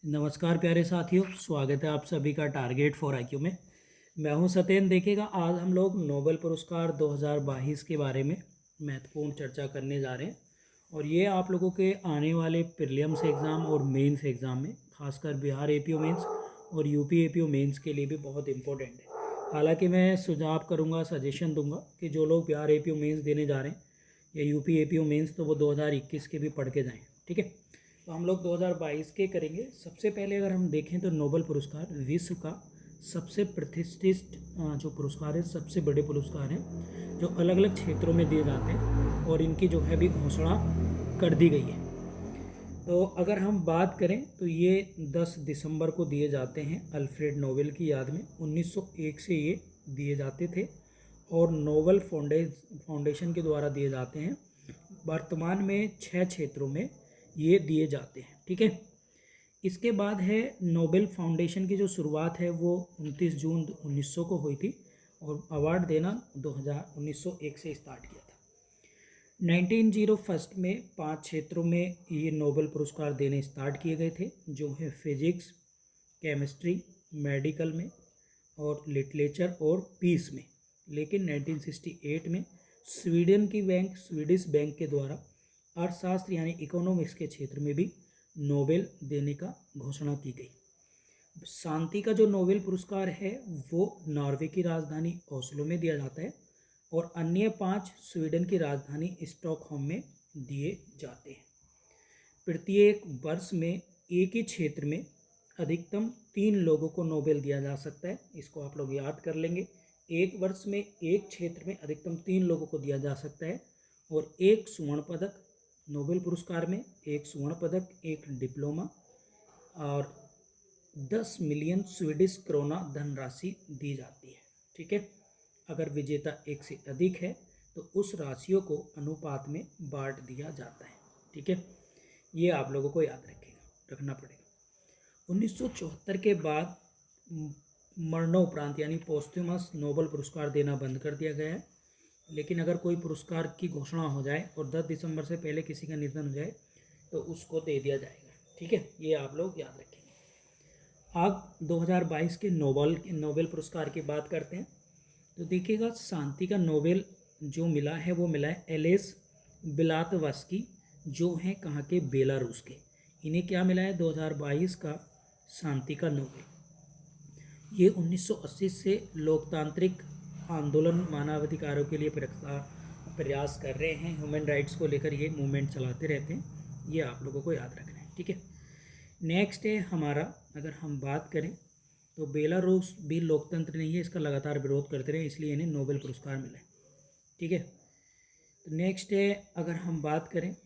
नमस्कार प्यारे साथियों, स्वागत है आप सभी का टारगेट फॉर आईक्यू में। मैं हूं सत्येंद्र। देखिएगा, आज हम लोग नोबेल पुरस्कार 2022 के बारे में महत्वपूर्ण चर्चा करने जा रहे हैं और ये आप लोगों के आने वाले प्रीलिम्स एग्ज़ाम और मेंस एग्ज़ाम में, खासकर बिहार एपीओ मेंस और यूपी एपीओ मेंस के लिए भी बहुत इंपॉर्टेंट है। हालांकि मैं सुझाव करूँगा, सजेशन दूंगा कि जो लोग बिहार एपीओ मेंस देने जा रहे हैं या यूपी एपीओ मेंस, तो वो 2021 के भी पढ़ के जाएँ। ठीक है, तो हम लोग 2022 के करेंगे। सबसे पहले अगर हम देखें तो नोबेल पुरस्कार विश्व का सबसे प्रतिष्ठित जो पुरस्कार है, सबसे बड़े पुरस्कार हैं जो अलग अलग क्षेत्रों में दिए जाते हैं और इनकी जो है भी घोषणा कर दी गई है। तो अगर हम बात करें तो ये 10 दिसंबर को दिए जाते हैं अल्फ्रेड नोबेल की याद में। 1901 से ये दिए जाते थे और नोबेल फाउंडेशन के द्वारा दिए जाते हैं। वर्तमान में 6 क्षेत्रों में ये दिए जाते हैं। ठीक है, इसके बाद है नोबेल फाउंडेशन की जो शुरुआत है वो 29 जून 1900 को हुई थी और अवार्ड देना 1901 से स्टार्ट किया था। 1901 में 5 क्षेत्रों में ये नोबेल पुरस्कार देने स्टार्ट किए गए थे, जो है फिजिक्स, केमिस्ट्री, मेडिकल में और लिटरेचर और पीस में। लेकिन 1968 में स्वीडिश बैंक के द्वारा अर्थशास्त्र यानी इकोनॉमिक्स के क्षेत्र में भी नोबेल देने का घोषणा की गई। शांति का जो नोबेल पुरस्कार है वो नॉर्वे की राजधानी ओस्लो में दिया जाता है और अन्य 5 स्वीडन की राजधानी स्टॉकहोम में दिए जाते हैं। प्रत्येक वर्ष में एक ही क्षेत्र में अधिकतम 3 लोगों को नोबेल दिया जा सकता है। इसको आप लोग याद कर लेंगे। एक वर्ष में एक क्षेत्र में अधिकतम 3 लोगों को दिया जा सकता है और एक स्वर्ण पदक, नोबेल पुरस्कार में एक स्वर्ण पदक, एक डिप्लोमा और 10 मिलियन स्वीडिश क्रोना धनराशि दी जाती है। ठीक है, अगर विजेता एक से अधिक है तो उस राशियों को अनुपात में बांट दिया जाता है। ठीक है, ये आप लोगों को याद रखना पड़ेगा। 1974 के बाद मरणोपरांत यानी पोस्थुमस नोबेल पुरस्कार देना बंद कर दिया गया है। लेकिन अगर कोई पुरस्कार की घोषणा हो जाए और 10 दिसंबर से पहले किसी का निधन हो जाए तो उसको दे दिया जाएगा। ठीक है, ये आप लोग याद रखेंगे। अब 2022 के नोबेल पुरस्कार की बात करते हैं। तो देखिएगा, शांति का नोबेल जो मिला है वो मिला है एलेस बिलातवस्की, जो हैं कहाँ के, बेलारूस के। इन्हें क्या मिला है 2022 का शांति का नोबेल। ये 1980 से लोकतांत्रिक आंदोलन, मानवाधिकारों के लिए प्रयास कर रहे हैं। ह्यूमन राइट्स को लेकर ये मूवमेंट चलाते रहते हैं। ये आप लोगों को याद रखना है। ठीक है, नेक्स्ट है हमारा, अगर हम बात करें तो बेलारूस भी लोकतंत्र नहीं है, इसका लगातार विरोध करते रहे, इसलिए इन्हें नोबेल पुरस्कार मिला है। ठीक है, तो नेक्स्ट है, अगर हम बात करें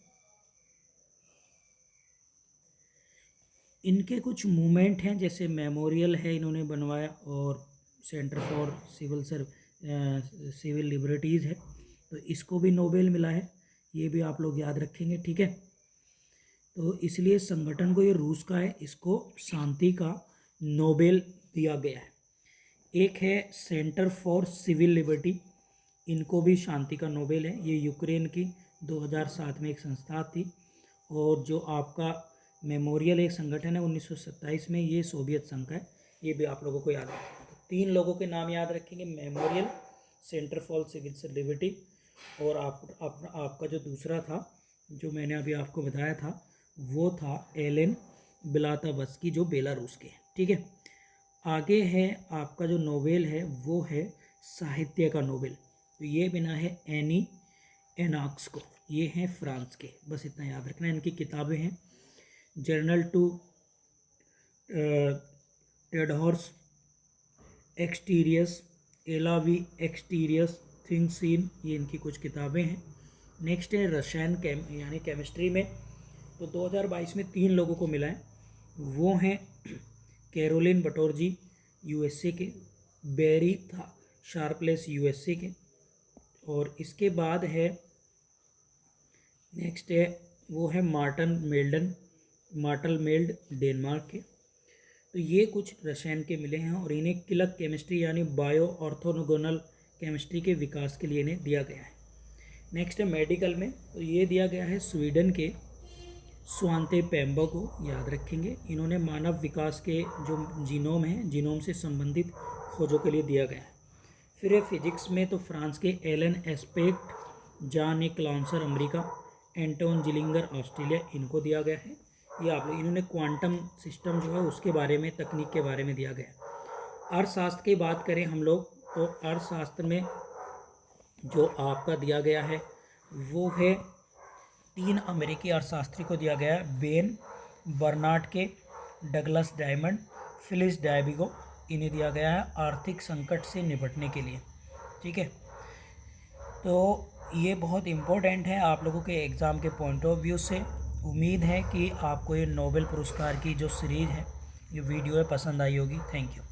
इनके कुछ मूवमेंट हैं, जैसे मेमोरियल है इन्होंने बनवाया और सेंटर फॉर सिविल लिबर्टीज़ है, तो इसको भी नोबेल मिला है। ये भी आप लोग याद रखेंगे। ठीक है, तो इसलिए संगठन को, ये रूस का है, इसको शांति का नोबेल दिया गया है। एक है सेंटर फॉर सिविल लिबर्टी, इनको भी शांति का नोबेल है। ये यूक्रेन की 2007 में एक संस्था थी। और जो आपका मेमोरियल एक संगठन है 1927 में, ये सोवियत संघ का है। ये भी आप लोगों को याद रखेंगे। 3 लोगों के नाम याद रखेंगे, memorial, centre for civil liberty और आपका जो दूसरा था, जो मैंने अभी आपको बताया था, वो था एलेन बिलातवस्की, जो बेलारूस के। ठीक है, आगे है आपका जो नोबेल है वो है साहित्य का नोबेल। तो ये बिना है एनी एनॉक्स को, ये हैं फ्रांस के। बस इतना याद रखना। इनकी किताबें हैं जर्नल टू टेडहॉर्स एक्सटीरियस, एला वी एक्सटीरियस थिंग्स सीन, ये इनकी कुछ किताबें हैं। नेक्स्ट है रसायन यानी केमिस्ट्री में। तो 2022 में 3 लोगों को मिला है, वो हैं कैरोलिन बटोरजी यूएसए के, बेरी था शार्पलेस यूएसए के, और इसके बाद है नेक्स्ट है वो है मार्टल मेल्ड डेनमार्क के। तो ये कुछ रसायन के मिले हैं और इन्हें क्लिक केमिस्ट्री यानी बायो ऑर्थोगोनल केमिस्ट्री के विकास के लिए इन्हें दिया गया है। नेक्स्ट है मेडिकल में। तो ये दिया गया है स्वीडन के स्वांते पेम्बो को याद रखेंगे। इन्होंने मानव विकास के जो जीनोम है, जीनोम से संबंधित खोजों के लिए दिया गया है। फिर है फिजिक्स में तो फ्रांस के एलन एस्पेक्ट, जॉन ए क्लाउंसर अमेरिका, एंटोन जिलिंगर ऑस्ट्रेलिया, इनको दिया गया है। ये आप लोग, इन्होंने क्वांटम सिस्टम जो है उसके बारे में, तकनीक के बारे में दिया गया। अर्थशास्त्र की बात करें हम लोग तो अर्थशास्त्र में जो आपका दिया गया है वो है 3 अमेरिकी अर्थशास्त्री को दिया गया है, बेन बर्नार्ड के, डगलस डायमंड, फिलिस डायबिगो, इन्हें दिया गया है आर्थिक संकट से निपटने के लिए। ठीक है, तो ये बहुत इम्पोर्टेंट है आप लोगों के एग्ज़ाम के पॉइंट ऑफ व्यू से। उम्मीद है कि आपको ये नोबेल पुरस्कार की जो सीरीज़ है, ये वीडियो है, पसंद आई होगी। Thank you.